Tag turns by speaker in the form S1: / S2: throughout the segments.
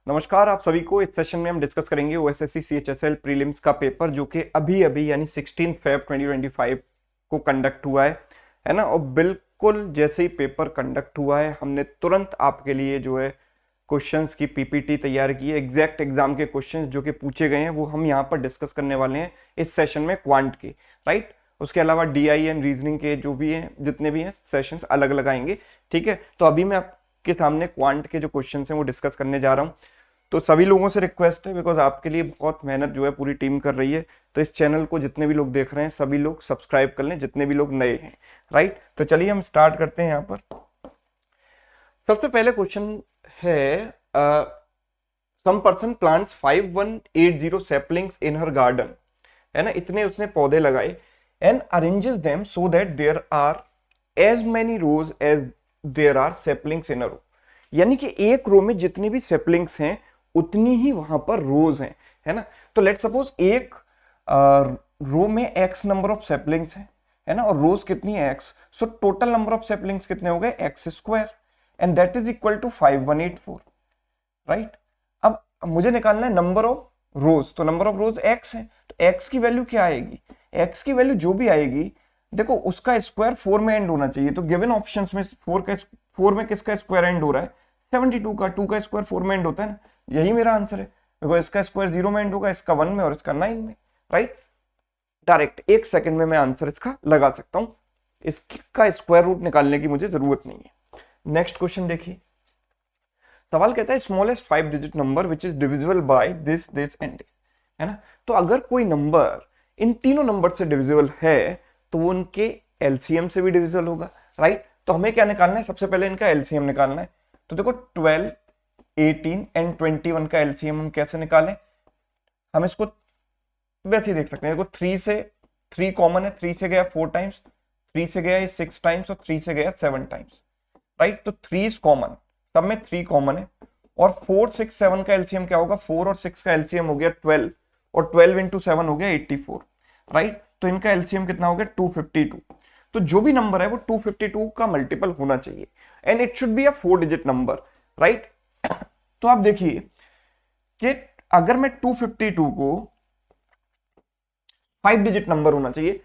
S1: नमस्कार आप सभी को। इस सेशन में हम डिस्कस करेंगे ओएसएससी सीएचएसएल प्रीलिम्स का पेपर जो कि अभी अभी यानी 16 फेब 2025 को कंडक्ट हुआ है ना। और बिल्कुल जैसे ही पेपर कंडक्ट हुआ है हमने तुरंत आपके लिए जो है क्वेश्चंस की पीपीटी तैयार की है। एग्जैक्ट एग्जाम के क्वेश्चंस जो कि पूछे गए हैं वो हम यहाँ पर डिस्कस करने वाले हैं इस सेशन में, क्वांट के, राइट। उसके अलावा डीआई एंड रीजनिंग के जो भी हैं, जितने भी हैं सेशंस अलग अलग आएंगे, ठीक है। तो अभी मैं आपके सामने क्वांट के जो क्वेश्चंस हैं वो डिस्कस करने जा रहा हूँ। तो सभी लोगों से रिक्वेस्ट है, बिकॉज आपके लिए बहुत मेहनत जो है पूरी टीम कर रही है, तो इस चैनल को जितने भी लोग देख रहे हैं सभी लोग सब्सक्राइब कर लें, जितने भी लोग नए हैं, राइट। तो चलिए हम स्टार्ट करते हैं यहाँ पर। सबसे पहले क्वेश्चन है, some person plants 5180 saplings in her garden, है ना। इतने उसने पौधे लगाए and arranges them so that there are as many rows as there are saplings in a row. यानी कि एक रो में जितनी भी सेपलिंग्स हैं उतनी ही वहां पर रोज हैं, है ना। तो लेट सपोज एक रो में एक्स नंबर ऑफ सेपलिंग्स हैं, है ना, और रोज कितनी है x, so total number of saplings कितने हो गए x square, and that is equal to 5184, right. अब मुझे निकालना है नंबर ऑफ रोज, तो नंबर ऑफ रोज एक्स है, तो एक्स की वैल्यू क्या आएगी, एक्स की वैल्यू जो भी आएगी, देखो उसका स्क्वायर 4 में एंड होना चाहिए। तो गिवन ऑप्शंस में 4 में किसका स्क्वायर एंड हो रहा है, 72 का, 2 का स्क्वायर 4 में एंड होता है ना, यही मेरा आंसर है। बिकॉज इसका स्क्वायर 0 में एंड होगा, इसका 1 में और इसका 9 में, राइट। डायरेक्ट 1 सेकंड में मैं आंसर इसका लगा सकता हूं, इसका स्क्वायर रूट निकालने की मुझे जरूरत नहीं है। नेक्स्ट क्वेश्चन देखिए, सवाल कहता है smallest 5 digit number which is divisible by this this and this, है ना। तो अगर कोई नंबर इन तीनों नंबर से डिविजिबल है तो वो उनके एलसीएम से भी डिविजिबल होगा, राइट। तो हमें क्या निकालना है, सबसे पहले इनका एलसीएम निकालना है। तो देखो 12, 18 एंड 21 का एलसीएम हम कैसे निकालें, हम इसको वैसे ही देख सकते हैं। देखो 3 से 3 कॉमन है, 3 से गया 4 टाइम्स, 3 से गया 6 टाइम्स और 3 से गया 7 टाइम्स, राइट। तो 3 इज कॉमन, सब में 3 कॉमन है। और 4, 6, 7 का एलसीएम क्या होगा, 4 और 6 का एलसीएम हो गया 12, और 12 इंटू 7 हो गया 84, राइट। तो इनका एलसीएम कितना हो गया 252। तो जो भी नंबर है वो 252 का मल्टीपल होना चाहिए, and it should be a 4 digit number, right. तो आप देखिए कि अगर मैं 252 को 5 डिजिट नंबर होना चाहिए,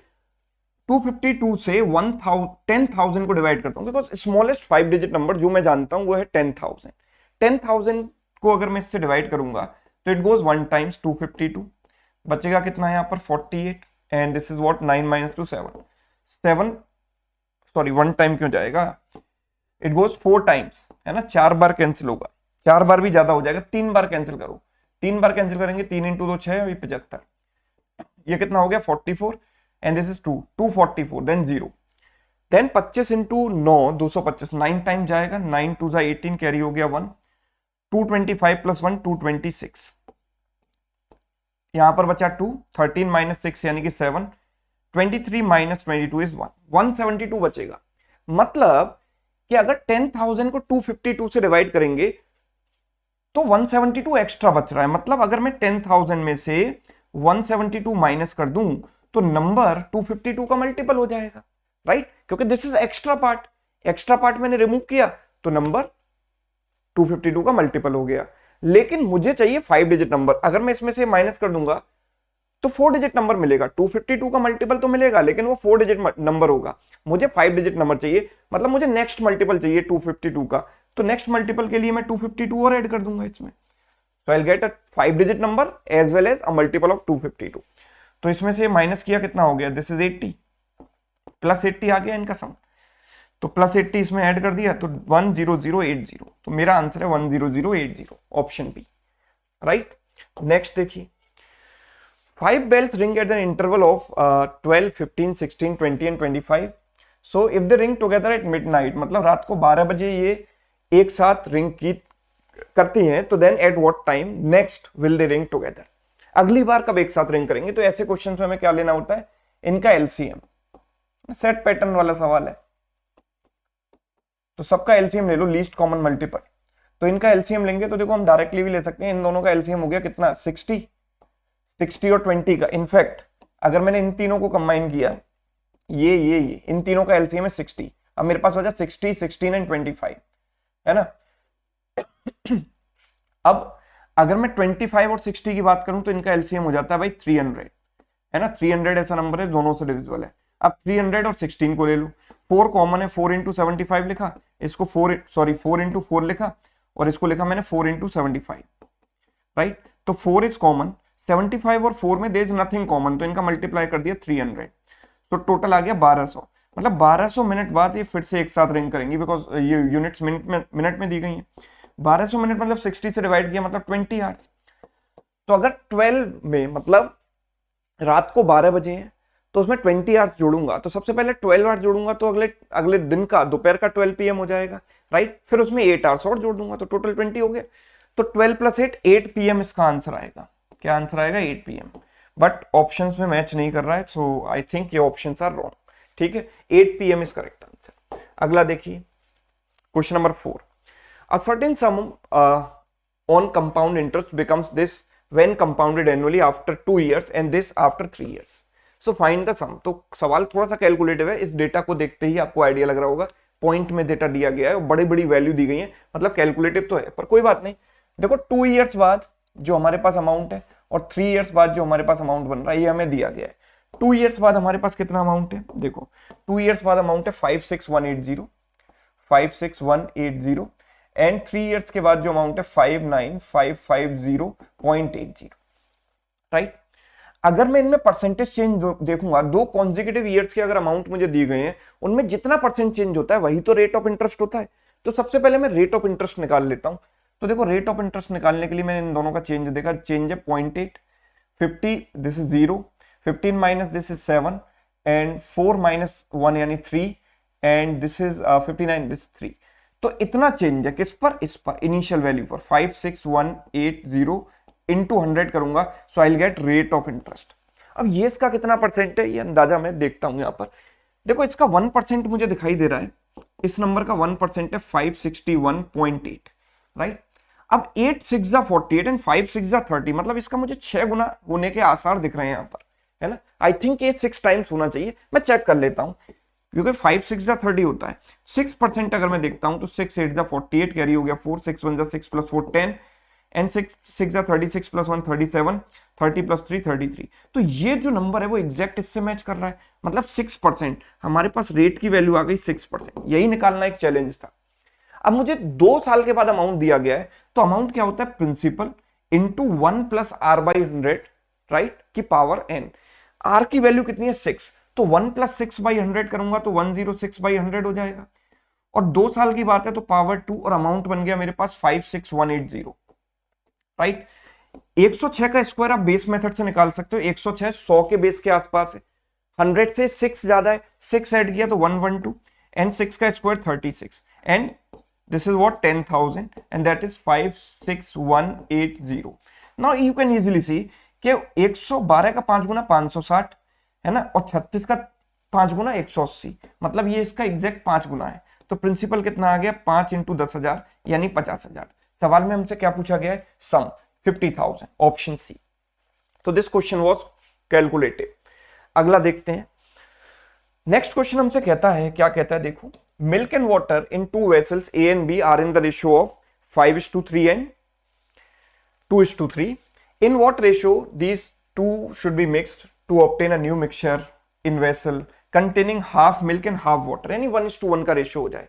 S1: 252 से 10,000 को डिवाइड करता हूं, बिकॉज स्मॉलेस्ट 5 डिजिट नंबर जो मैं जानता हूं वो है 10,000। 10,000 को अगर मैं इससे डिवाइड करूंगा तो इट गोज 1 टाइम्स 252, बचेगा कितना है यहाँ पर 48, and this is what 9 minus 2 7 7, sorry 1 time क्यों जाएगा, इट गोज 4 टाइम्स, है ना। 4 बार कैंसिल होगा, 4 बार भी ज्यादा हो जाएगा, 3 बार कैंसिल करो, 3 बार कैंसिल करेंगे, 3 इंटू 2 6, 75, ये कितना हो गया 44, and this is 244, then 0, then 25 into 9 225, 9 time जाएगा, 9 2 18, कैरी हो गया 1, 225 प्लस 1 226, यहां पर बचा 2, 13 माइनस 6 यानी कि 7, 23 माइनस 22 इज 1, 172 बचेगा। मतलब कि अगर 10,000 को 252 से डिवाइड करेंगे तो 172 एक्स्ट्रा बच रहा है। मतलब अगर मैं 10,000 में से 172 माइनस कर दूं तो नंबर 252 का मल्टीपल हो जाएगा, राइट। क्योंकि this is extra part, extra part मैंने रिमूव किया तो नंबर 252 का मल्टीपल हो गया। लेकिन मुझे चाहिए 5 डिजिट नंबर, अगर मैं इसमें से माइनस कर दूंगा तो 4 डिजिट नंबर मिलेगा। 252 का मल्टीपल तो मिलेगा लेकिन वो 4 डिजिट नंबर होगा, मुझे 5 डिजिट नंबर चाहिए, मतलब मुझे नेक्स्ट मल्टीपल चाहिए 252 का। तो नेक्स्ट मल्टीपल के लिए मैं 252 और ऐड कर दूंगा इसमें, so I'll get a 5 digit number as well as a multiple of 252। तो इसमें से माइनस किया कितना हो गया, दिस इज 80, प्लस 80 आ गया इनका सम, तो प्लस 80 इसमें ऐड कर दिया तो 10080, तो मेरा आंसर है 10080, ऑप्शन बी, राइट। नेक्स्ट देखिए, 5 bells ring at an interval of 12, 15, 16, 20 and 25, so if they ring together at midnight, मतलब रात को 12 बजे ये एक साथ रिंग की करती हैं, तो then at what time next will they ring together, अगली बार कब एक साथ रिंग करेंगे। तो ऐसे क्वेश्चन में हमें क्या लेना होता है, इनका एलसीएम, सेट पैटर्न वाला सवाल है, तो सबका एलसीएम ले लो, लीस्ट कॉमन मल्टीपल। तो इनका एलसीएम लेंगे तो देखो हम डायरेक्टली भी ले सकते हैं, इन दोनों का एलसीएम हो गया कितना 60, 60 और 20 का। इनफैक्ट अगर मैंने इन तीनों को कंबाइन किया, ये इन तीनों का एलसीएम है 60, अब मेरे पास बचा 60, 16 एंड 25, है ना। अब अगर मैं 25 और 60 की बात करूं तो इनका एलसीएम हो जाता है भाई 300, है ना। 300 ऐसा नंबर है, दोनों से डिविजिबल है। अब 300 और 16 को ले लो, 4 कॉमन है, 4 इंटू 75 लिखा, इसको 4 इंटू 4 लिखा, और इसको लिखा मैंने 4 इंटू 75, राइट। तो 4 इज कॉमन, 75 और 4 में देयर इज नथिंग कॉमन, तो इनका मल्टीप्लाई कर दिया 300, तो टोटल आ गया 1200। मतलब 1200 मिनट बाद ये फिर से एक साथ रिंग करेंगी, बिकॉज ये यूनिट्स मिनट में दी गई हैं। 1200 मिनट मतलब 60 से डिवाइड किया मतलब 20 आवर्स। तो अगर 12 में मतलब रात को 12 बजे हैं तो उसमें 20 आवर्स जोड़ूंगा, तो सबसे पहले 12 आवर्स जोड़ूंगा तो अगले अगले दिन का दोपहर का 12 PM हो जाएगा, राइट। फिर उसमें 8 आवर्स और जोड़ दूंगा तो टोटल 20 हो गया। तो 12 + 8 PM इसका आंसर आएगा। क्या आंसर आएगा? 8 PM। बट ऑप्शंस में मैच नहीं कर रहा है, सो आई थिंक ये ऑप्शंस आर रॉन्ग, ठीक है। 8 PM इज करेक्ट आंसर। अगला देखिए, question number 4, a certain some on compound interest becomes this when compounded annually after 2 years and this after 3 years. So find the sum। तो सवाल थोड़ा सा calculative है, इस डेटा को देखते ही आपको आइडिया लग रहा होगा, पॉइंट में डेटा दिया गया है और बड़ी बड़ी वैल्यू दी गई है, मतलब कैलकुलेटिव तो है, पर कोई बात नहीं। देखो 2 इयर्स बाद जो हमारे पास अमाउंट है और 3 इयर्स बाद जो हमारे पास अमाउंट बन रहा है, ये हमें दिया गया है। 2 इयर्स बाद हमारे पास कितना अमाउंट है? देखो 2 इयर्स बाद अमाउंट है 56180 एंड 3 इयर्स के बाद जो अमाउंट है 59550.80, राइट। अगर मैं इनमें परसेंटेज चेंज देखूंगा, 2 कॉन्जिक्यूटिव ईयर्स के अगर अमाउंट मुझे दिए गए हैं, उनमें जितना परसेंट चेंज होता है वही तो रेट ऑफ इंटरेस्ट होता है। तो सबसे पहले मैं रेट ऑफ इंटरेस्ट निकाल लेता हूं। तो देखो रेट ऑफ इंटरेस्ट निकालने के लिए मैंने इन दोनों का चेंज देखा, चेंज है 0.8, 50 this is 0, 15 minus this is 7 and 4 minus 1 यानी 3 एंड दिस इज 59 दिस 3। तो इतना चेंज है किस पर? इस पर, इनिशियल वैल्यू पर। 56180 इंटू 100 करूंगा, so I will get rate of interest. अब ये इसका कितना परसेंट है ये अंदाजा मैं देखता हूं। यहां पर देखो इसका 1% मुझे दिखाई दे रहा है, इस नंबर का 1% है 561.8, राइट। अब 8 6 48 एंड 5 6 30, मतलब इसका मुझे 6 गुना होने के आसार दिख रहे हैं यहाँ पर, है ना। आई थिंक ये 6 टाइम्स होना चाहिए, मैं चेक कर लेता हूँ, क्योंकि 5 6 30 होता है। 6% अगर मैं देखता हूं तो 6 8 48 कैरी हो गया, 4 6 1 6 + 4 10 एंड 6 6 36 + 1 37, 30 + 3 33। तो ये जो नंबर है वो एग्जैक्ट इससे मैच कर रहा है, मतलब 6%। हमारे पास रेट की वैल्यू आ गई 6%। यही निकालना एक चैलेंज था। अब मुझे 2 साल के बाद अमाउंट दिया गया है, तो अमाउंट क्या होता है? प्रिंसिपल इंटू 1 + R/100, राइट, की पावर n। R की वैल्यू कितनी है? 6, तो 1 + 6/100 करूंगा तो 106/100 हो जाएगा। और 2 साल की बात है तो पावर 2 और अमाउंट बन गया मेरे पास 56180, राइट। 106 का स्क्वायर आप बेस मेथड से निकाल सकते हो। 106 100 के बेस के आसपास है, 100 से 6 ज्यादा है, 6 ऐड किया तो 112 एंड 6 का square 36 and this is what 10,000 and that is 56180। Now you can easily सी कि 112 का 5 गुना 560 है ना, और 36 का 5 गुना 180, मतलब ये इसका एग्जैक्ट 5 गुना है। तो प्रिंसिपल कितना आ गया? 5 × 10,000 यानी 50,000। सवाल में हमसे क्या पूछा गया है? सम 50,000, ऑप्शन सी। तो दिस क्वेश्चन वाज कैलकुलेटिव। अगला देखते हैं। नेक्स्ट क्वेश्चन हमसे कहता है, क्या कहता है देखो, milk and water in 2 vessels A and B are in the ratio of 5:3 and 2:3। In what ratio these two should be mixed to obtain a new mixture in vessel containing half milk and half water, यानी 1:1 का ratio हो जाए।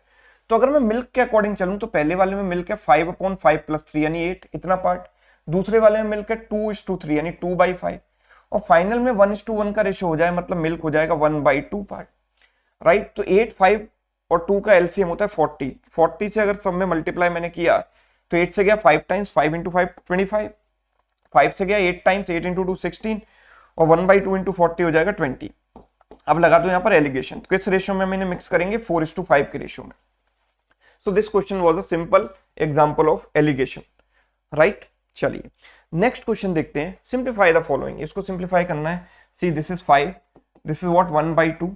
S1: तो अगर मैं milk के according चलूं तो पहले वाले में मिल्क है 5/5 + 3 यानी 8, इतना पार्ट। दूसरे वाले में मिल्क है 2:3 यानी 2/5, और फाइनल में 1:1 का रेशियो हो जाए, मतलब मिल्क हो जाएगा 1/2 पार्ट, राइट। तो 8 5 और 2 का एलसीएम होता है 40। 40 से अगर सब में मल्टीप्लाई मैंने किया तो 8 से गया 5 टाइम्स, 5 × 5 25, 5 से गया 8 टाइम्स, 8 × 2 16, और 1/2 × 40 हो जाएगा 20। अब लगा दो यहाँ पर एलिगेशन, तो किस रेशियो में मैंने मिक्स करेंगे? 4:5 के रेशियो में। So this question was a simple example of alligation, right. चलिए नेक्स्ट क्वेश्चन देखते हैं। सिंप्लीफाई द फॉलोइंग, इसको सिंप्लीफाई करना है। See this is 5, this is what 1/2,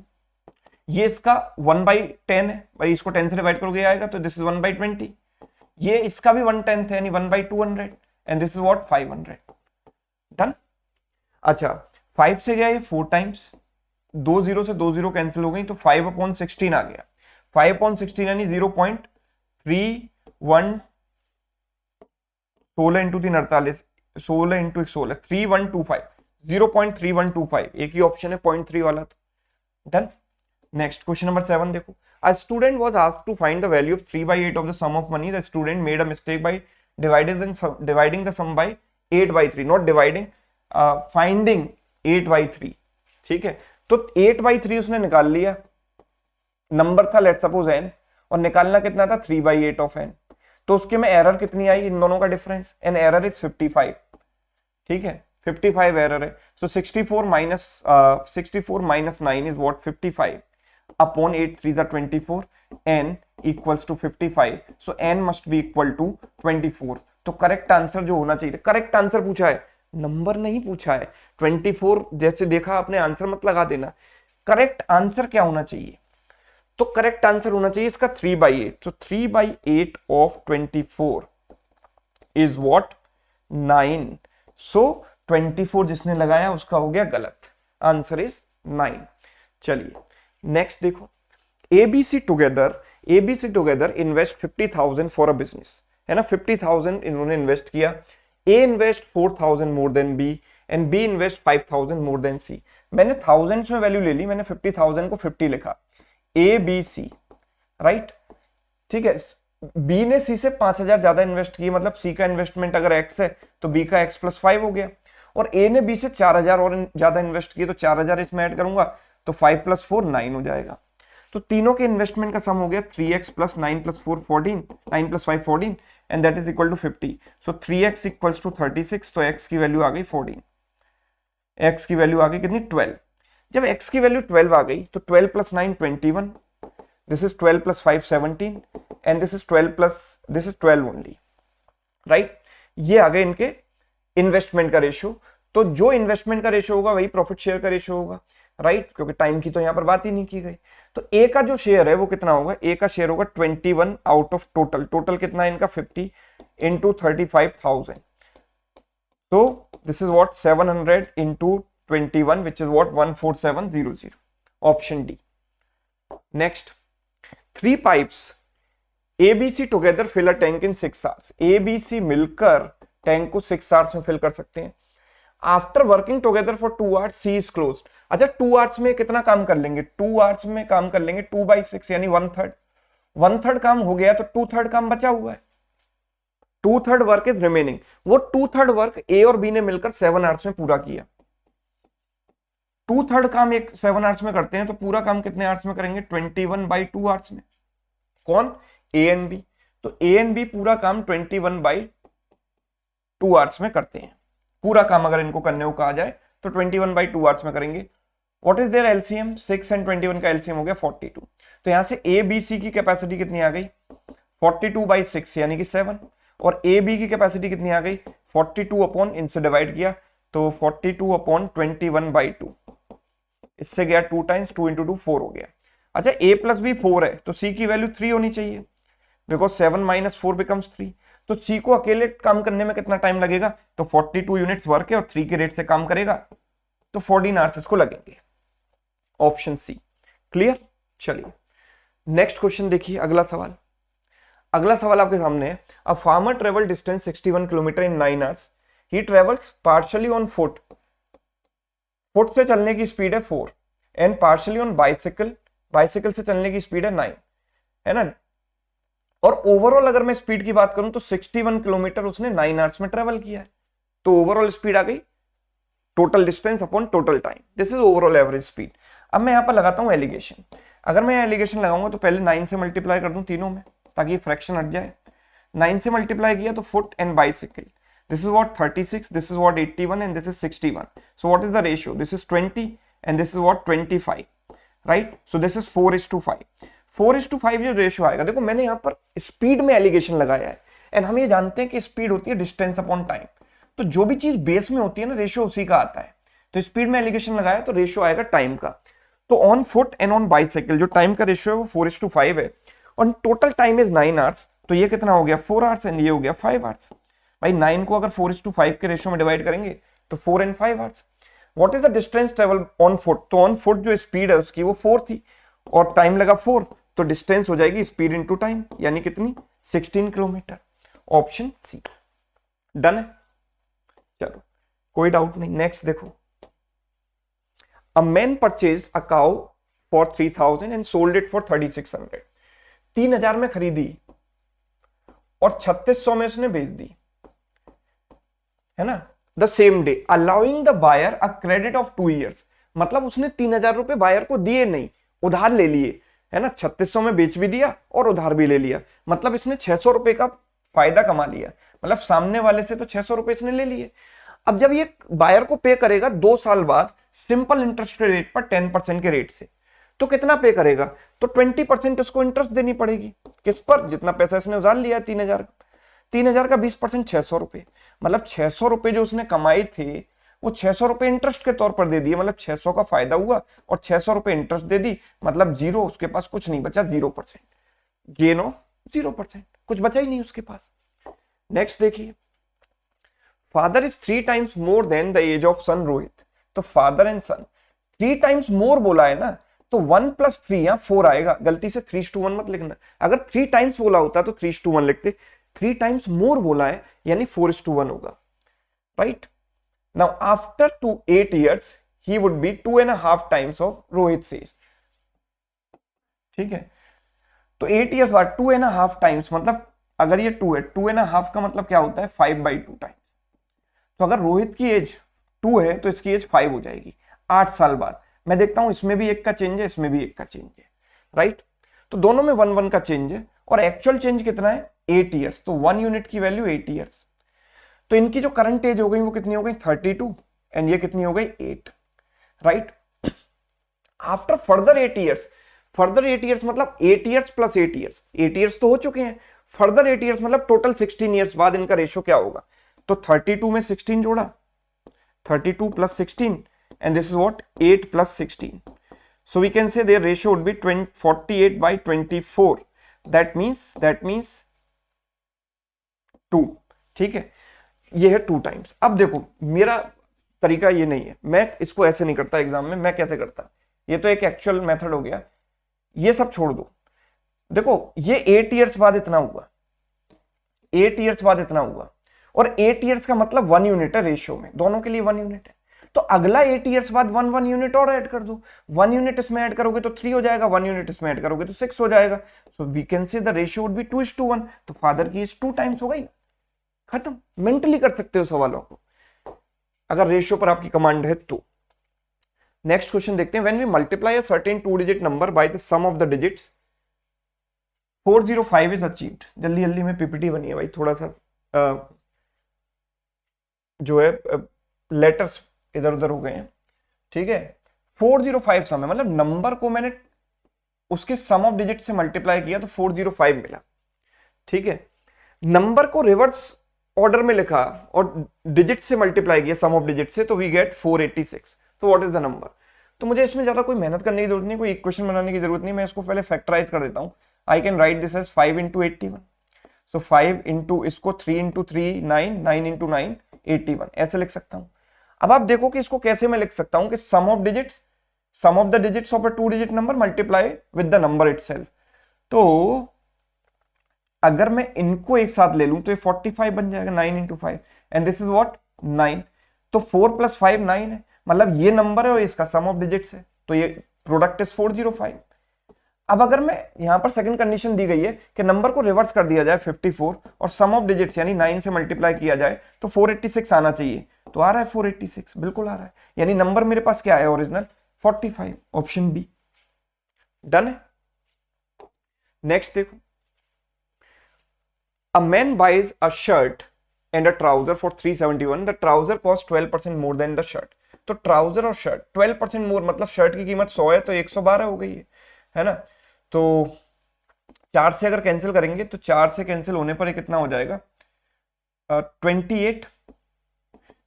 S1: ये इसका 1/10 है भाई, इसको 10 से डिवाइड करोगे आएगा, तो दिस इज 1/20। ये इसका भी 1/10 है यानी 1/200 and this is what 500। Done. अच्छा 5 से गया ये 4 टाइम्स, 2 0 से 2 0 कैंसिल हो गई, तो 5/16 आ गया। 5/16 यानी 0.31 16 इंटू 3 48, 16 इंटू 16 3125, 0.3125, एक ही ऑप्शन है 0.3 वाला। तो डन। नेक्स्ट क्वेश्चन नंबर 7 देखो, a student was asked to find the value of 3/8 of the sum of money. The student made a mistake by dividing the sum by 8/3, not dividing, finding 8/3। ठीक है, तो 8/3 उसने निकाल लिया, number था let suppose n, और निकालना कितना था 3/8 ऑफ n। तो उसके में एरर कितनी आई इन दोनों का डिफरेंस, एन एरर इज 55। ठीक है, 55 एरर है। So 64 minus 9 is what, 55 upon 8 3 24, n equals to 55, so n must be equal to 24। तो करेक्ट आंसर जो होना चाहिए, करेक्ट आंसर पूछा है, नंबर नहीं पूछा है। 24 जैसे देखा आपने, आंसर मत लगा देना, करेक्ट आंसर क्या होना चाहिए, तो करेक्ट आंसर होना चाहिए इसका 3/8। तो 3/8 ऑफ 24 इज व्हाट, 9। सो 24 जिसने लगाया उसका हो गया गलत, आंसर इज 9। चलिए नेक्स्ट देखो, A B C together invest 50,000 for a business, है ना, 50,000 इन्होंने इन्वेस्ट किया। A invest 4,000 more than B and B invest 5,000 more than C. मैंने थाउजेंड्स में वैल्यू ले ली, मैंने 50,000 को 50 लिखा, ए बी सी, राइट। ठीक है, बी ने सी से 5,000 ज्यादा इन्वेस्ट की, मतलब सी का इन्वेस्टमेंट अगर एक्स है तो बी का एक्स प्लस 5 हो गया, और ए ने बी से 4,000 और ज्यादा इन्वेस्ट किए, तो 4,000 इसमें ऐड करूंगा तो 5 + 4 9 हो जाएगा। तो तीनों के इन्वेस्टमेंट का सम हो गया 3x + 9 + 4 14, 9 + 5 14, and that is equal to 50। So 3x equals to 36, तो x की वैल्यू आ गई 14, x की वैल्यू आ गई कितनी, 12। जब x की वैल्यू 12 आ गई तो 12 + 9 21, this is 12 + 5 17, and this is 12 only, right. ये आ गए इनके इन्वेस्टमेंट का रेशियो। तो जो इन्वेस्टमेंट का रेशियो होगा वही प्रॉफिट शेयर का रेशियो होगा, राइट, क्योंकि टाइम की तो यहां पर बात ही नहीं की गई। तो ए का जो शेयर है वो कितना होगा, ए का शेयर होगा 21 आउट ऑफ टोटल कितना है इनका 50 इंटू 35,000। तो this is what 700 into 21 which is what 14700, option D. Next, 3 pipes ABC together fill a tank in 6 hours. ABC मिलकर टैंक को 6 आवर्स में फिल कर सकते हैं। After working together for 2 hours C is closed. अच्छा 2 hours में कितना काम कर लेंगे, 2 आवर्स में काम कर लेंगे 2/6 यानी 1/3 काम हो गया, तो 2/3 काम बचा हुआ है, 2/3 वर्क इज रिमेनिंग। वो 2/3 वर्क ए और बी ने मिलकर 7 आवर्स में पूरा किया। 2/3 काम एक 7 आवर्स में करते हैं, तो पूरा काम कितने आवर्स में करेंगे, 21/2 आवर्स में। कौन, ए एंड बी। तो ए एंड बी पूरा काम 21/2 आवर्स में करते हैं। पूरा काम अगर इनको करने को कहा जाए तो 21/2 आवर्स में करेंगे। What is there LCM, 6 and 21 का एलसीएम हो गया 42। तो यहां से ए बी सी की कैपेसिटी कितनी आ गई, 42/6 यानी कि 7, और ए बी की कैपेसिटी कितनी आ गई 42 अपॉन, इनसे डिवाइड किया तो 42 अपॉन 21/2, इससे गया 2 टाइम्स, 2 × 2 4 हो गया। अच्छा a + b 4 है तो c की वैल्यू 3 होनी चाहिए, बिकॉज 7 - 4 बिकम्स 3। तो c को अकेले काम करने में कितना टाइम लगेगा, तो 42 यूनिट्स वर्क है और 3 के रेट से काम करेगा, तो 14 आवर्स इसको लगेंगे, ऑप्शन सी। क्लियर। चलिए नेक्स्ट क्वेश्चन देखिए, अगला सवाल आपके सामने है। A farmer travel distance 61 kilometre in 9 hours. He travels partially on foot से चलने की स्पीड है 4, एंड पार्शियली ऑन बाइसिकल से चलने की स्पीड है 9, है ना। और ओवरऑल अगर मैं स्पीड की बात करूं तो 61 किलोमीटर उसने 9 आवर्स में ट्रेवल किया है, तो ओवरऑल स्पीड आ गई total distance upon total time, this is overall average speed. अब मैं यहां पर लगाता हूं एलिगेशन। अगर मैं एलिगेशन लगाऊंगा तो पहले 9 से मल्टीप्लाई कर दूं तीनों में, ताकि फ्रैक्शन हट जाए। 9 से मल्टीप्लाई किया तो foot and bicycle, this is what 36, this is what 81, and this is 61. So what is the ratio, this is 20 and this is what 25, right? So this is 4:5. 4:5 जो रेशियो आएगा, देखो मैंने यहाँ पर स्पीड में एलिगेशन लगाया है, एंड हम ये जानते हैं कि स्पीड होती है डिस्टेंस अपॉन टाइम। तो जो भी चीज बेस में होती है ना, रेशियो उसी का आता है। तो स्पीड में एलिगेशन लगाया तो रेशियो आएगा टाइम का। तो on foot and on bicycle जो टाइम का रेशियो है वो 4:5 है, और टोटल टाइम इज 9 आवर्स। तो ये कितना हो गया 4 आवर्स, एंड ये हो गया 5 आवर्स। भाई 9 को अगर 4:5 के रेशियो में डिवाइड करेंगे तो 4 and 5 hours. What is the distance travel on foot, तो ऑन फुट जो स्पीड है उसकी वो 4 थी, और टाइम लगा 4, तो डिस्टेंस हो जाएगी स्पीड इनटू टाइम, यानी कितनी 16 किलोमीटर, ऑप्शन सी। डन है, चलो कोई डाउट नहीं। नेक्स्ट देखो, a man purchase a cow for 3000 and sold it for 3600। 3000 में खरीदी और 3600 में उसने बेच दी, है ना, the same day, allowing the buyer a credit of 2 years। मतलब उसने 3000 रुपए बायर को दिए नहीं, उधार ले लिए, है ना, 3600 में बेच भी दिया और उधार भी ले लिया, मतलब इसने 600 रुपए का फायदा कमा लिया, मतलब सामने वाले से तो 600 रुपए इसने ले लिए। अब जब ये बायर को पे करेगा 2 साल बाद सिंपल इंटरेस्ट रेट पर 10% के रेट से, तो कितना पे करेगा, तो 20% उसको इंटरेस्ट देनी पड़ेगी, किस पर, जितना पैसा इसने उधार लिया 3000, 3000 का 20% 600 रुपए, मतलब 600 रुपए जो उसने कमाए थे वो 600 रुपए इंटरेस्ट के तौर पर दे दिए, मतलब 600 का फायदा हुआ और 600 रुपए इंटरेस्ट दे दी, मतलब जीरो, उसके पास कुछ नहीं बचा, 0% गेन ऑफ 0%, कुछ बचा ही नहीं उसके पास। नेक्स्ट देखिए, father is 3 times more than the age of son Rohit. तो father and son 3 times more बोला है ना, तो 1 + 3 यहां 4 आएगा, गलती से 3:1 मत लिखना, अगर 3 times बोला होता तो 3:1 लिखते, 3 times मोर बोला है यानी 4:1 होगा, right. Now after 8 years he would be 2.5 times of Rohit says, ठीक है। तो 8 years बाद 2.5 times, मतलब अगर ये 2 है, 2.5 का मतलब क्या होता है, 5/2 times। तो अगर रोहित की एज 2 है तो इसकी एज 5 हो जाएगी 8 साल बाद। मैं देखता हूं इसमें भी 1 का चेंज है, इसमें भी 1 का चेंज है, राइट। तो दोनों में 1 का चेंज है और एक्चुअल चेंज कितना है, 8 years, तो 1 यूनिट की वैल्यू 8 years। तो इनकी जो करंट एज हो गई वो कितनी हो गई, 32, एंड ये कितनी हो गई, 8, right. After further 8 years, further 8 years मतलब 8 years + 8 years, 8 years तो हो चुके हैं, फर्दर 8 years मतलब टोटल 16 years बाद इनका रेशियो क्या होगा, तो 32 में 16 जोड़ा, 32 + 16, and this is what, 8 + 16, so we can say their ratio would be 48/24, that means 2, ठीक है, ये है 2 times। अब देखो मेरा तरीका ये नहीं है, मैं इसको ऐसे नहीं करता एग्जाम में, मैं कैसे करता, ये तो एक एक्चुअल मेथड हो गया, ये सब छोड़ दो। देखो ये 8 years बाद इतना हुआ, 8 years बाद इतना हुआ, और 8 years का मतलब 1 यूनिट है रेशियो में, दोनों के लिए 1 यूनिट है, तो अगला 8 years बाद 1 यूनिट और ऐड कर दो, 1 यूनिट इसमें ऐड करोगे तो 3 हो जाएगा, 1 यूनिट इसमें ऐड करोगे तो 6 हो जाएगा, so we can say the ratio would be 2:1, तो फादर की एज 2 times हो गई, खत्म। मेंटली कर सकते हो सवालों को अगर रेशियो पर आपकी कमांड है तो। नेक्स्ट क्वेश्चन देखते हैं, when we multiply a certain 2 digit number by the sum of the digits 405 is achieved. जल्दी जल्दी में पीपीटी बनी है भाई, थोड़ा सा जो है लेटर्स इधर उधर हो गए हैं, ठीक है। 405 सम है, मतलब नंबर को मैंने उसके सम ऑफ डिजिट से मल्टीप्लाई किया तो 405 मिला, ठीक है। नंबर को रिवर्स ऑर्डर में लिखा और डिजिट से मल्टीप्लाई किया सम ऑफ डिजिट से, तो वी गेट 486। तो व्हाट इज द नंबर, तो मुझे इसमें ज्यादा कोई मेहनत करने की जरूरत नहीं, कोई इक्वेशन बनाने की जरूरत नहीं, मैं इसको पहले फैक्टराइज कर देता हूं। I can write this as 5 × 81, so 5 into इसको 3 × 3 9, 9 × 9 81, ऐसे लिख सकता हूं। अब आप देखो कि इसको कैसे मैं लिख सकता हूं कि sum of the digits of a 2 digit number multiply with the number itself. तो अगर मैं इनको एक साथ ले लूं तो ये 45 बन जाएगा, 9 × 5, एंड दिस इज व्हाट, 9, तो 4 + 5 9 है, मतलब ये नंबर है और इसका सम ऑफ डिजिट्स है, तो ये प्रोडक्ट इज 405। अब अगर मैं यहां पर सेकंड कंडीशन दी गई है कि नंबर को रिवर्स कर दिया जाए 54 और सम ऑफ डिजिट्स यानी 9 से मल्टीप्लाई किया जाए तो 486 आना चाहिए, तो आ रहा है 486, बिल्कुल आ रहा है, यानी नंबर मेरे पास क्या है ओरिजिनल, 45, ऑप्शन बी, डन है। नेक्स्ट देखो, a man buys a shirt and a trouser for 371, the trouser costs 12% more than the shirt। तो ट्राउजर और शर्ट 12% मोर, मतलब शर्ट की कीमत 100 है तो 112 हो गई है ना। तो 4 से अगर कैंसिल करेंगे तो 4 से कैंसिल होने पर कितना हो जाएगा, 28,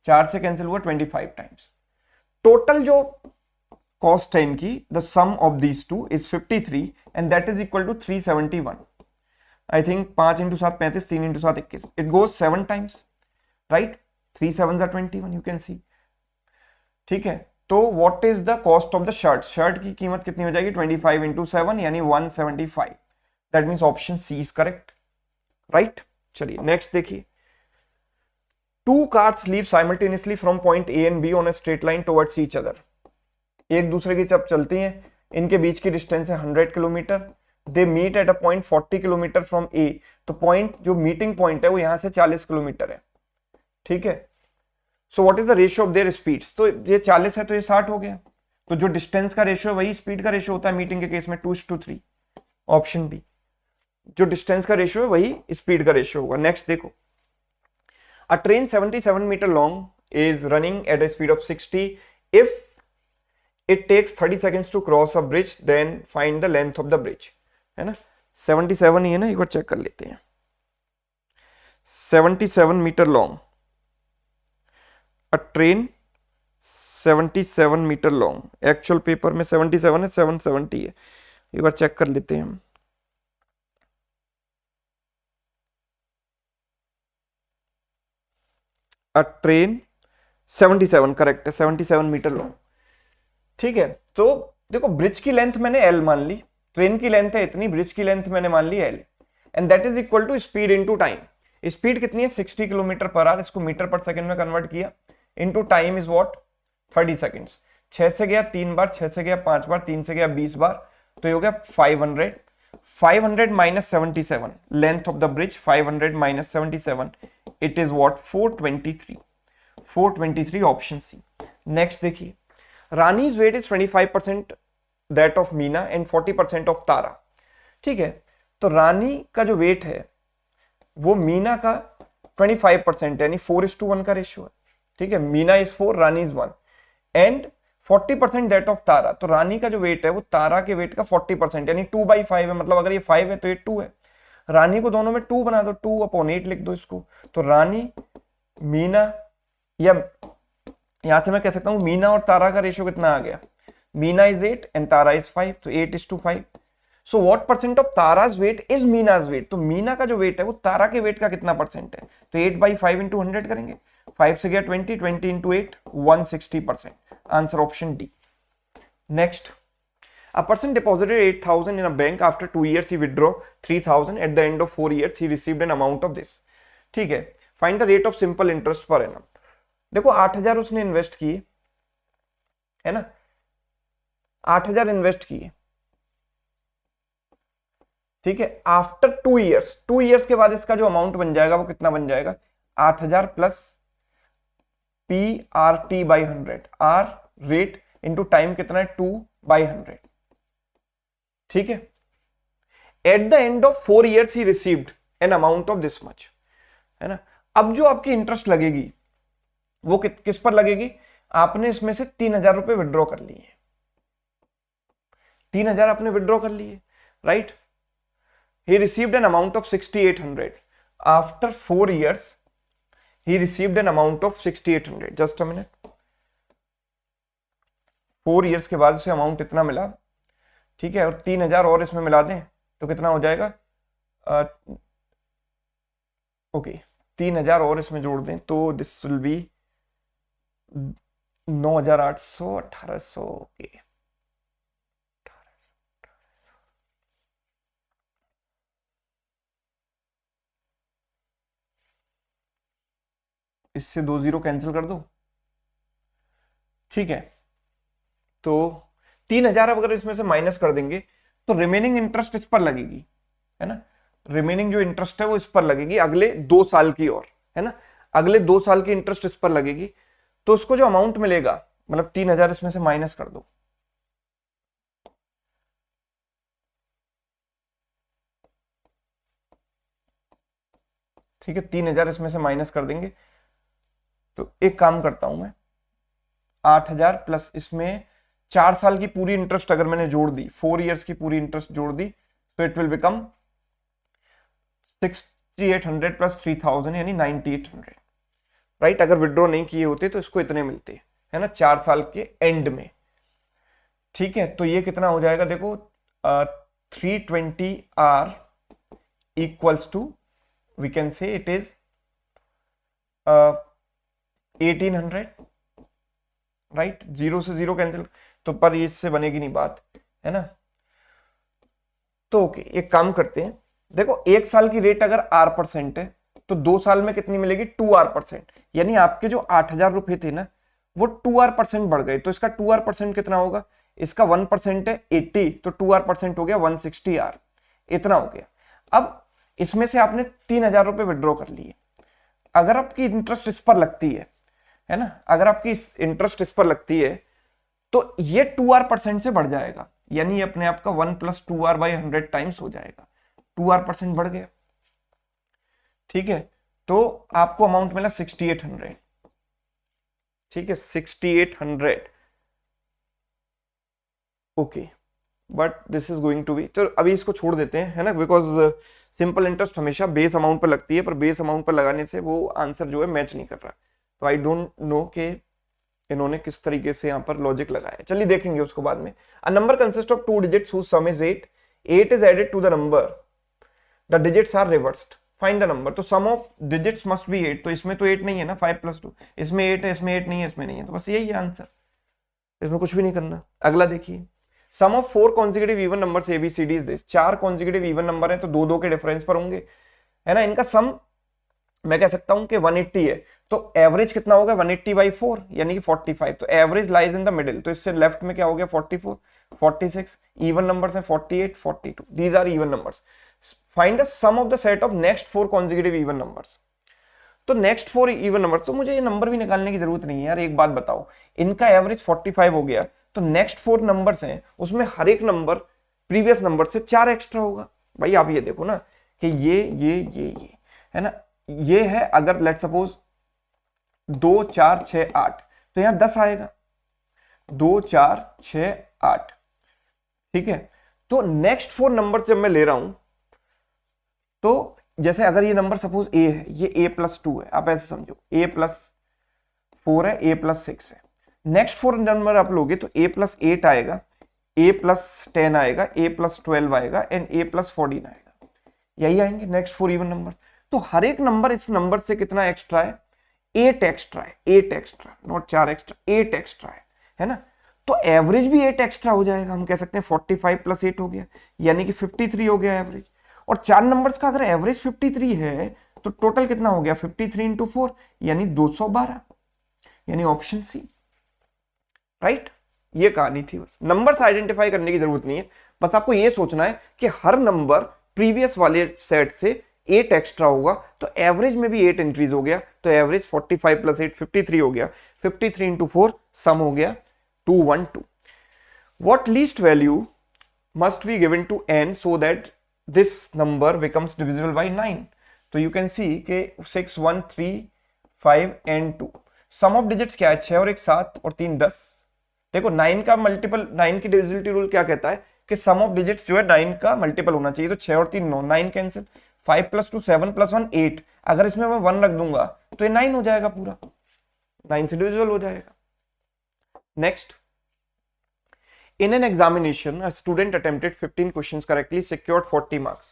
S1: 4 से कैंसिल हुआ 25 टाइम्स। टोटल जो कॉस्ट है इनकी, the sum of these two is 53 and that is equal to 371। I think 5 × 7 35, 3 × 7 21, it goes 7 times, right, 3 7s are 21, you can see, ठीक है। तो what is the cost of the shirt, shirt की कीमत कितनी हो जाएगी, 25 × 7 यानी 175, that means option C is correct, right. चलिए नेक्स्ट देखिए, two cars leave simultaneously from point A and B on a straight line towards each other. एक दूसरे की जब चलती हैं, इनके बीच की डिस्टेंस है 100 kilometre. They meet at a point 40 kilometre from A, तो पॉइंट जो मीटिंग पॉइंट है वो यहां से 40 किलोमीटर है, ठीक है। So what is the ratio of their speeds, तो ये 40 है तो ये 60 हो गया, तो जो डिस्टेंस का रेशियो है वही स्पीड का रेशियो होता है मीटिंग के केस में, 2:3, ऑप्शन बी। जो डिस्टेंस का रेशियो है वही स्पीड का रेशियो होगा। नेक्स्ट देखो, a train 77 metre long is running at a speed of 60 if it takes 30 seconds to cross a bridge, then find the length of the bridge, है ना। 77 ही है ना, एक बार चेक कर लेते हैं। 77 metre long, a train 77 metre long, actual paper में 77 है, 770 है, एक बार चेक कर लेते हैं हम। अ ट्रेन 77 करेक्ट है, 77 मीटर लॉन्ग, ठीक है। तो देखो ब्रिज की लेंथ मैंने L मान ली, ट्रेन की लेंथ है इतनी, ब्रिज की लेंथ मैंने मान ली L, and that is equal to speed into time. Speed कितनी है 60 किलोमीटर पर आवर, इसको मीटर पर सेकंड में कन्वर्ट किया, into time is what 30 seconds. 6 से गया 3 बार, 6 से गया 5 बार, 3 से गया 20 बार, तो ये हो गया 500। 500 minus 77, length of the bridge 500 minus 77, it is what 423। 423 option C. Next देखिए, रानी's weight is 25% that of Meena and 40% of तारा, ठीक है। तो रानी का जो वेट है वो मीना का 25% यानी 4:1 का रेशियो है, ठीक है। Meena is 4, Rani is 1, and 40% that of Tara, तो रानी का जो वेट है वो तारा के वेट का 40% यानी 2/5 है, मतलब अगर ये 5 है तो ये 2 है। रानी को दोनों में 2 बना दो, 2/8 लिख दो इसको, तो रानी, मीना, या यहां से मैं कह सकता हूं मीना और तारा का रेशियो कितना आ गया, Meena is 8 and Tara is 5, तो 8:5। So what percent of Tara's weight is Meena's weight, तो मीना का जो वेट है वो तारा के वेट का कितना परसेंट है, तो 8/5 इंटू 100 करेंगे, 5 से गया 20, 20 into 8 160%, answer option D. Next, a person deposited 8,000 in a bank, after 2 years he withdraw 3,000, at the end of 4 years he received an amount of this, ठीक है। Find the rate of simple interest per annum. देखो 8,000 उसने invest किए, है ना, 8,000 invest किए, ठीक है। आफ्टर 2 ईयर्स, 2 ईयर्स के बाद इसका जो अमाउंट बन जाएगा वो कितना बन जाएगा, 8,000 plus PRT/100, are rate into time कितना है 2/100, ठीक है। At the end of 4 years he received an amount of this much, है ना। अब जो आपकी इंटरेस्ट लगेगी वो किस पर लगेगी, आपने इसमें से 3,000 रुपए विड्रॉ कर लिए, 3,000 आपने विड्रॉ कर लिए, right. He received an amount of 6,800, after 4 years he received an amount of 6,800, just a minute. 4 years के बाद उसे अमाउंट इतना मिला, ठीक है, और 3,000 और इसमें मिला दें तो कितना हो जाएगा, ओके 3,000 और इसमें जोड़ दें तो दिस विल बी 9,800, 1,800 के, इससे 2 0 कैंसिल कर दो, ठीक है। तो 3,000 अगर इसमें से माइनस कर देंगे तो रिमेनिंग इंटरेस्ट इस पर लगेगी, है ना। रिमेनिंग जो इंटरेस्ट है वो इस पर लगेगी अगले 2 साल की, और है ना, अगले 2 साल की इंटरेस्ट इस पर लगेगी। तो उसको जो अमाउंट मिलेगा, मतलब 3,000 इसमें से माइनस कर दो, ठीक है, 3,000 इसमें से माइनस कर देंगे। तो एक काम करता हूं मैं, 8,000 प्लस इसमें 4 साल की पूरी इंटरेस्ट अगर मैंने जोड़ दी, 4 ईयर्स की पूरी इंटरेस्ट जोड़ दी, तो इट विल बिकम 6,800 प्लस 3,000 यानी 9,800, राइट। अगर विड्रॉ नहीं किए होते तो इसको इतने मिलते, है ना, 4 साल के एंड में, ठीक है। तो ये कितना हो जाएगा, देखो 320R equals to, we can say it is 1,800, right. 0 से 0 कैंसिल, तो पर इससे बनेगी नहीं बात, है ना। तो ओके, एक काम करते हैं, देखो 1 साल की रेट अगर R% है तो 2 साल में कितनी मिलेगी 2R%, यानी आपके जो 8,000 रुपए थे ना वो 2R% बढ़ गए। तो इसका 2R% कितना होगा, इसका 1% है 80, तो 2R% हो गया 160R, इतना हो गया। अब इसमें से आपने 3,000 रुपए विड्रॉ कर लिए, अगर आपकी इंटरेस्ट इस पर लगती है ना, अगर आपकी इंटरेस्ट इस पर लगती है तो ये 2R% से बढ़ जाएगा, यानी ये अपने आप का 1 + 2R/100 टाइम्स हो जाएगा, 2R% बढ़ गया। ठीक है, तो आपको अमाउंट मिला 6800। ठीक है, 6800। Okay, but this is going to be, तो अभी इसको छोड़ देते हैं, है ना, बिकॉज सिंपल इंटरेस्ट हमेशा बेस अमाउंट पर लगती है, पर बेस अमाउंट पर लगाने से वो आंसर जो है मैच नहीं कर रहा। तो आई डोंट नो कि इन्होंने किस तरीके से यहाँ पर लॉजिक लगाया, चलिए देखेंगे उसको बाद में। A number consist of 2 digits whose sum is 8 is added to the number, the digits are reversed, find the number. तो sum of digits must be 8, तो इसमें तो 8 नहीं है ना, 5 + 2, इसमें 8 है, इसमें 8 नहीं है, इसमें नहीं है, तो बस यही है आंसर, इसमें कुछ भी नहीं करना। अगला देखिए, sum of 4 consecutive even numbers ABCD is this. 4 consecutive even number है तो 2-2 के डिफरेंस पर होंगे, है ना, इनका सम मैं कह सकता हूं कि 180 है, तो एवरेज कितना होगा 180/4 यानी कि 45, तो average lies in the middle, तो इससे लेफ्ट में क्या हो गया 44, 46, इवन नंबर्स हैं 48, 42, these are even numbers. Find the sum of the set of next 4 consecutive even numbers. तो नेक्स्ट 4 इवन नंबर्स, तो मुझे ये नंबर भी निकालने की जरूरत नहीं है यार, एक बात बताओ, इनका एवरेज 45 हो गया, तो नेक्स्ट 4 नंबर्स हैं उसमें हर एक नंबर प्रीवियस नंबर से 4 एक्स्ट्रा होगा। भाई आप ये देखो ना कि ये है ना, ये है, अगर लेट सपोज 2 4 6 8, तो यहां 10 आएगा, 2 4 6 8। ठीक है, तो नेक्स्ट 4 नंबर जब मैं ले रहा हूं, तो जैसे अगर ये नंबर सपोज a है, ये a + 2 है, आप ऐसे समझो a + 4 है, a + 6 है। नेक्स्ट 4 नंबर आप लोगे तो a + 8 आएगा, a + 10 आएगा, a + 12 आएगा एंड a + 14 आएगा, यही आएंगे नेक्स्ट 4 इवन नंबर। तो हर एक नंबर इस नंबर से कितना एक्स्ट्रा है, 8 एक्स्ट्रा है, 8 एक्स्ट्रा, नॉट 4 एक्स्ट्रा, 8 एक्स्ट्रा है ना, तो एवरेज भी 8 एक्स्ट्रा हो जाएगा। हम कह सकते हैं 45 + 8 हो गया, यानी कि 53 हो गया एवरेज। और 4 नंबर्स का अगर एवरेज 53 है तो टोटल कितना हो गया 53 × 4 यानी 212, यानी ऑप्शन सी, राइट। ये कहानी थी, बस नंबर्स आइडेंटिफाई करने की जरूरत नहीं है, बस आपको ये सोचना है कि हर नंबर प्रीवियस वाले सेट से 8 एक्स्ट्रा होगा, तो एवरेज में भी 8 इंक्रीज हो गया, तो एवरेज 45 + 8 53 हो गया, 53 × 4 सम हो गया 212। What least value must be given to n so that this number becomes divisible by 9। तो you can see कि 6 1 3 5 and 2, सम ऑफ डिजिट्स क्या है 6 और 1 7 और 3 10। देखो 9 का मल्टीपल, 9 की डिविजिबिलिटी रूल क्या कहता है कि सम ऑफ डिजिट्स जो है 9 का मल्टीपल होना चाहिए, तो 6 और 3 9, 9 कैंसिल, 5 + 2 7 + 1 8, अगर इसमें मैं 1 रख दूंगा तो ये 9 हो जाएगा, पूरा 9 से डिविजिबल हो जाएगा। Next, in an examination a student attempted 15 questions correctly, secured 40 marks.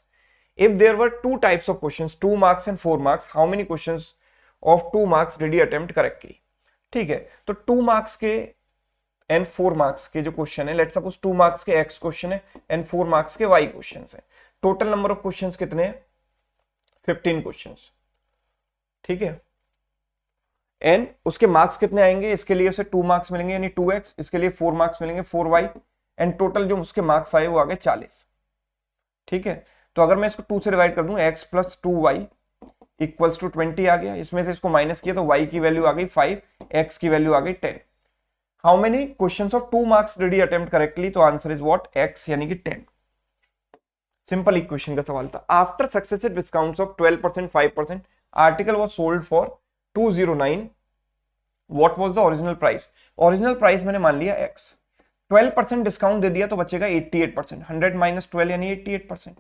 S1: If there were 2 types of questions, 2 marks and 4 marks, how many questions of 2 marks did he attempt correctly? ठीक है, तो 2 marks के and 4 marks के जो question है, let suppose 2 marks के x question है and 4 marks के y क्वेश्चन है, टोटल नंबर ऑफ क्वेश्चंस कितने हैं 15 क्वेश्चंस। ठीक है, एन उसके मार्क्स कितने आएंगे, इसके लिए उसे 2 मार्क्स मिलेंगे यानी 2x, इसके लिए 4 मार्क्स मिलेंगे 4y, एंड टोटल जो उसके मार्क्स आए वो आ गए 40। ठीक है, तो अगर मैं इसको 2 से डिवाइड कर दूं, x + 2y = 20 आ गया, इसमें से इसको माइनस किया तो y की वैल्यू आ गई 5, x की वैल्यू आ गई 10। How many questions of 2 marks did he attempt correctly, तो आंसर इज व्हाट x यानी कि 10। सिंपल इक्वेशन का सवाल था। After successive discounts of 12%, 5%, article was sold for 209, what was the original price. Original price मैंने मान लिया x, 12% डिस्काउंट दे दिया तो बचेगा 88%, 100 - 12 यानी 88%।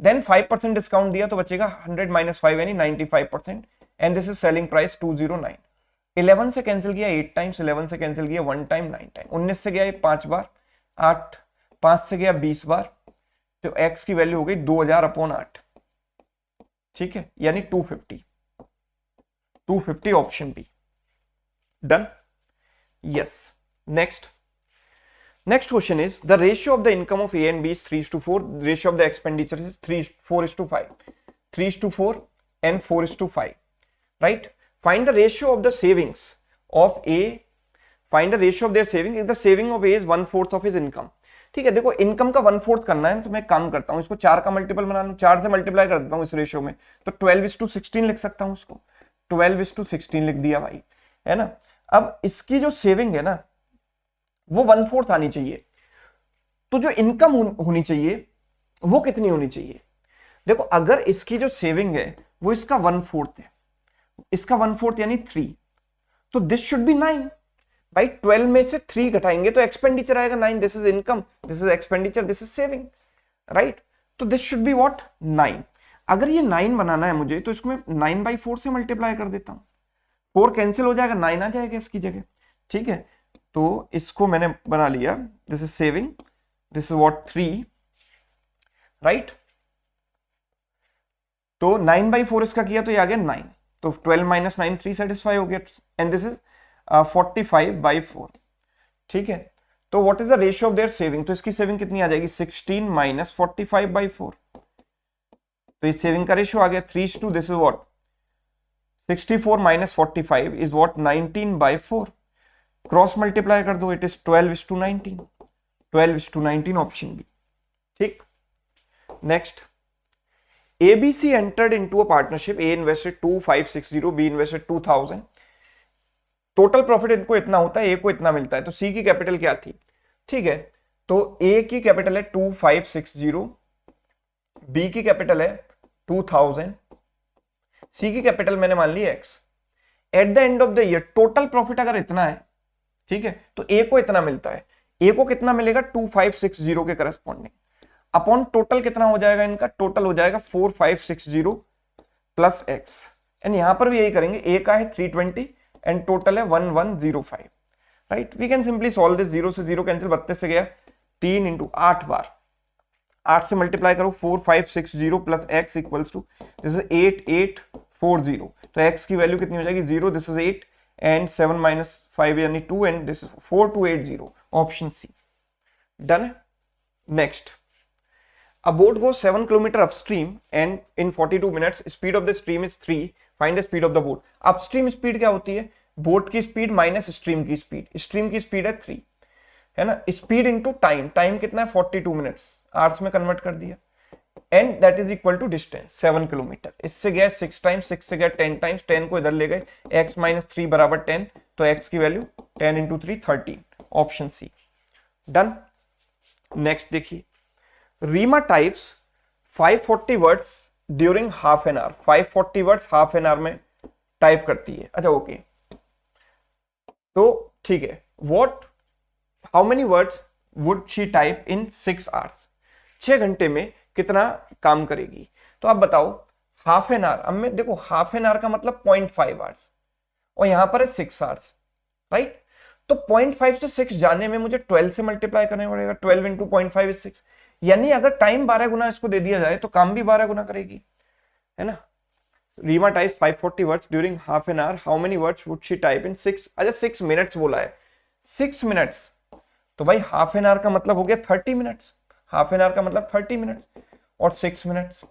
S1: देन 5% डिस्काउंट दिया तो बचेगा 100 - 5 यानी 95%, and this is selling price 209। 11 से कैंसिल किया 8 टाइम्स, 11 से कैंसिल किया 1 टाइम 9 टाइम, 19 से गया ये 5 बार, 8 5 से गया 20 बार, तो x की वैल्यू हो गई 2000/8। ठीक है, यानी 250 option B. Done, yes. Next question is the ratio of the income of A and B is 3:4, ratio of the expenditure is 4:5, 3:4 and 4:5, right? Find the ratio of the savings of A, find the ratio of their saving if the saving of A is 1/4 of his income. ठीक है, देखो income का 1/4 करना है तो मैं काम करता हूं, इसको 4 का मल्टीपल बना लूं, 4 से मल्टीप्लाई कर देता हूं इस रेशियो में, तो 12:16 लिख सकता हूं इसको, 12:16 लिख दिया भाई, है ना। अब इसकी जो सेविंग है ना वो 1/4 आनी चाहिए, तो जो इनकम होनी चाहिए वो कितनी होनी चाहिए? देखो अगर इसकी जो सेविंग है वो इसका 1/4 है, इसका 1/4 यानी 3, तो दिस शुड बी 9 भाई। 12 में से 3 घटाएंगे तो एक्सपेंडिचर आएगा 9, this is income, this is expenditure, this is saving, right. तो दिस शुड बी व्हाट 9। अगर ये 9 बनाना है मुझे तो इसको मैं 9/4 से मल्टीप्लाई कर देता हूं, 4 कैंसिल हो जाएगा, 9 आ जाएगा इसकी जगह, ठीक है। तो इसको मैंने बना लिया, this is saving, this is what 3, right. तो 9/4 इसका किया तो ये आ गया 9, तो 12 - 9 3 सेटिस्फाई हो गया, एंड दिस इज 45/4, ठीक है। तो what is the ratio of their saving, तो इसकी सेविंग कितनी आ जाएगी 16 - 45/4, तो इस सेविंग का रेशियो आ गया 3:2, this is what 64 - 45 is what 19/4, cross multiply कर दो, इट इज 12:19, 12:19 ऑप्शन बी, ठीक। Next, ABC entered into a partnership, A invested 2,560, B invested 2,000, total profit इनको इतना होता है, A को इतना मिलता है, तो C की कैपिटल क्या थी, ठीक है। तो A की कैपिटल है 2,560, B की कैपिटल है 2,000, C की कैपिटल मैंने मान ली X। Eight the end of the year total profit अगर इतना है, ठीक है, तो A को इतना मिलता है, A को कितना मिलेगा 2,560 के करस्पॉन्डिंग, अपॉन टोटल कितना हो जाएगा इनका, टोटल हो जाएगा 4,560 प्लस एक्स, एंड यहां पर भी यही करेंगे, ए का है 320 एंड टोटल है 1105, right. We can simply solve this, 0 से 0 कैंसिल, 32 से गया 3 × 8 बार, 8 से मल्टीप्लाई करो, 4,560 plus x equals to this is 8840, तो एक्स की वैल्यू कितनी हो जाएगी 0, दिस इज 8 एंड 7 - 5 यानी 2 and this is 4280, option C, done है। Next, a boat goes 7 km upstream and in 42 minutes, speed of the stream is 3, find the speed of the boat। upstream speed क्या होती है, boat की speed minus stream की speed, stream की speed है 3, है ना। स्पीड इनटू टाइम, टाइम कितना है 42 मिनट्स, आवर्स में कन्वर्ट कर दिया, and that is equal to distance 7 kilometre. इससे गया 6 टाइम्स, 6 से गया 10 टाइम्स, 10 को इधर ले गए, x - 3 बराबर 10, तो x की value 10 × 3 13, option C, done. Next देखिए, Reema types 540 words during half an hour, 540 words half an hour में टाइप करती है, अच्छा ओके। तो ठीक है, what how many words would she type in 6 hours, 6 घंटे में कितना काम करेगी। तो आप बताओ हाफ एन आवर, अब मैं देखो हाफ एन आवर का मतलब 0.5 आवर्स और यहां पर है 6 आवर्स, राइट। तो 0.5 से 6 जाने में मुझे 12 से मल्टीप्लाई करना पड़ेगा, 12 × 0.5 इज 6, यानी अगर टाइम 12 गुना इसको दे दिया जाए तो काम भी 12 गुना करेगी, है ना। Reema types 540 words during half an hour, how many words would she type in 6, अच्छा 6 मिनट्स बोला है, 6 मिनट्स, तो भाई हाफ एन आवर का मतलब हो गया 30 मिनट्स, हाफ एन आवर का मतलब 30 मिनट्स और 6 मिनट्स,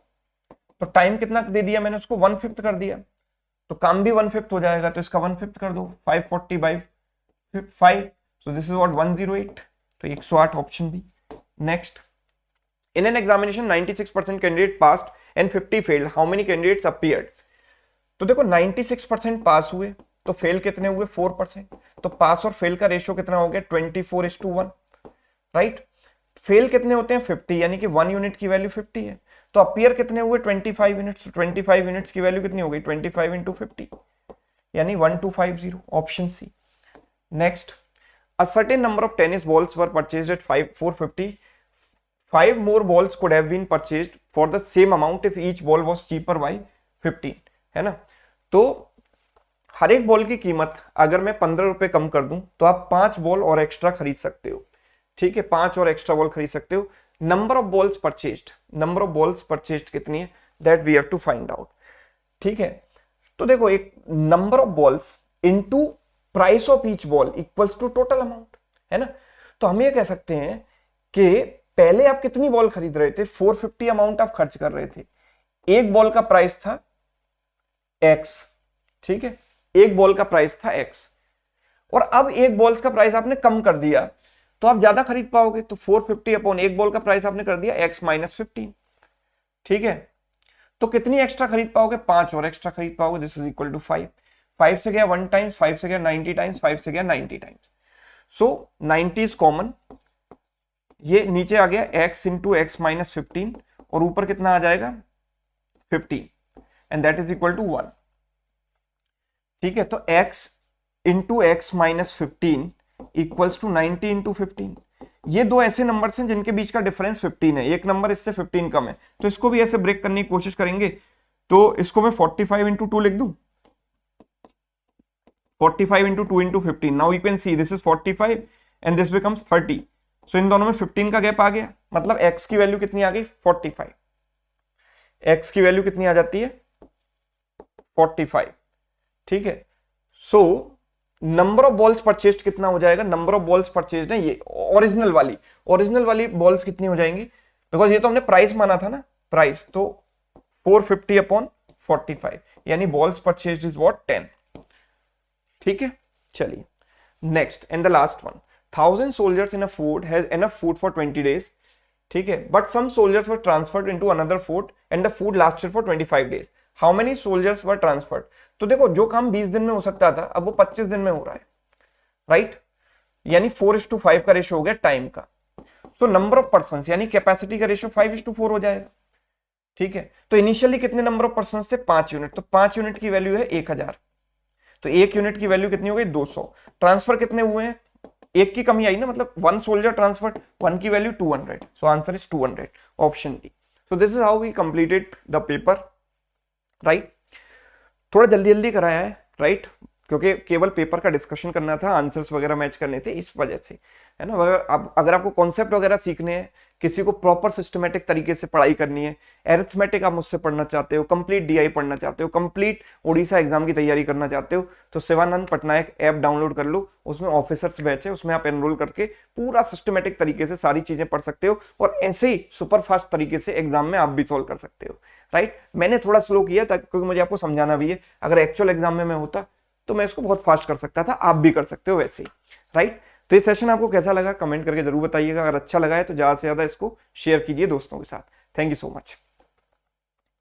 S1: तो टाइम कितना दे दिया मैंने उसको 1/5 कर दिया, तो काम भी 1/5 हो जाएगा, तो इसका 1/5 कर दो, 540/5, सो दिस इज व्हाट 108, तो 108 option B. Next, in an examination 96% candidate passed and 50 failed, how many candidates appeared। तो देखो 96% पास हुए तो फेल कितने हुए 4%, तो पास और फेल का रेशियो कितना हो गया 24:1, राइट। फेल कितने होते हैं 50, यानी कि 1 यूनिट की वैल्यू 50 है, तो अपीयर कितने हुए 25 यूनिट्स, 25 यूनिट्स की वैल्यू कितनी हो गई 25 × 50, यानी 1250, option C. Next, a certain number of tennis balls were purchased at 450, 5 more balls could have been purchased for the same amount if each ball was cheaper by 15, है ना। तो हर एक ball की कीमत अगर मैं 15 रुपए कम कर दूं तो आप 5 बॉल और एक्स्ट्रा खरीद सकते हो, ठीक है, 5 और एक्स्ट्रा बॉल खरीद सकते हो। Number of balls purchased, number of balls purchased कितनी है, that we have to find out, ठीक है। तो देखो एक number of balls into price of each ball equals to total amount, है ना। तो हम ये कह सकते हैं कि पहले आप कितनी बॉल खरीद रहे थे, 450 अमाउंट आप खर्च कर रहे थे, एक बॉल का प्राइस था x, ठीक है, एक बॉल का प्राइस था x, और अब एक बॉल्स का प्राइस आपने कम कर दिया तो आप ज्यादा खरीद पाओगे, तो 450 अपॉन एक बॉल का प्राइस आपने कर दिया x माइनस 15, ठीक है। तो कितनी एक्स्ट्रा खरीद पाओगे, 5 और एक्स्ट्रा खरीद पाओगे, दिस इज इक्वल टू 5, 5 से गया 1 टाइम्स, 5 से गया 90 टाइम्स, 5 से गया 90 टाइम्स, सो 90 इज कॉमन, ये नीचे आ गया x इंटू एक्स माइनस 15 और ऊपर कितना आ जाएगा 15 and that is equal to 1, ठीक है। तो x into x minus 15 equals to 90 into 15, ये दो ऐसे नंबर्स हैं जिनके बीच का डिफरेंस 15 है, एक नंबर इससे 15 कम है, तो इसको भी ऐसे ब्रेक करने की कोशिश करेंगे, तो इसको मैं 45 इंटू 2 लिख दूं, 45 into 2 into 15, now you can C this is 45 and this becomes 30, सो इन दोनों में 15 का गैप आ गया, मतलब x की वैल्यू कितनी आ गई 45, x की वैल्यू कितनी आ जाती है 45, ठीक है। So number of balls purchased कितना हो जाएगा, नंबर ऑफ बॉल्स परचेज्ड है ये ओरिजिनल वाली बॉल्स कितनी हो जाएंगी, बिकॉज ये तो हमने प्राइस माना था ना, प्राइस, तो 450 अपॉन 45 यानी बॉल्स परचेज्ड इज व्हाट 10, ठीक है। चलिए next and the last one, 1000 soldiers in a fort has enough food for 20 days, ठीक है, but some soldiers were transferred into another fort and the food lasted for 25 days, how many soldiers were transferred, तो देखो जो काम 20 दिन में हो सकता था अब वो 25 दिन में हो रहा है, राइट, यानी 4:5 का रेशो हो गया टाइम का, तो नंबर ऑफ पर्सन यानी कैपेसिटी का रेशो 5:4 हो जाएगा, ठीक है। तो इनिशियली कितने नंबर ऑफ पर्सन थे 5 यूनिट, तो 5 यूनिट की वैल्यू है 1000, तो 1 यूनिट की वैल्यू कितनी हो गई 200, ट्रांसफर कितने हुए हैं, एक की कमी आई ना, मतलब 1 सोल्जर ट्रांसफर्ड, 1 की value 200, so answer is 200, option D. So this is how we completed the paper, right, थोड़ा जल्दी जल्दी कराया है, राइट, क्योंकि केवल पेपर का डिस्कशन करना था, आंसर्स वगैरह मैच करने थे, इस वजह से, है ना। अगर आपको कॉन्सेप्ट वगैरह सीखने हैं, किसी को प्रॉपर सिस्टमेटिक तरीके से पढ़ाई करनी है, एरिथमेटिक आप मुझसे पढ़ना चाहते हो, कंप्लीट डीआई पढ़ना चाहते हो, कंप्लीट ओडिशा एग्जाम की तैयारी करना चाहते हो, तो शिवानंद पटनायक ऐप डाउनलोड कर लो, उसमें ऑफिसर्स बैच है, उसमें आप एनरोल करके पूरा सिस्टमेटिक तरीके से सारी चीजें पढ़ सकते हो और ऐसे ही सुपर फास्ट तरीके से एग्जाम में आप भी सॉल्व कर सकते हो, राइट। मैंने थोड़ा स्लो किया था क्योंकि मुझे आपको समझाना भी है, अगर एक्चुअल एग्जाम में मैं होता तो मैं इसको बहुत फास्ट कर सकता था, आप भी कर सकते हो वैसे ही, राइट। तो ये सेशन आपको कैसा लगा कमेंट करके जरूर बताइएगा, अगर अच्छा लगा है तो ज्यादा से ज्यादा इसको शेयर कीजिए दोस्तों के साथ। Thank you so much.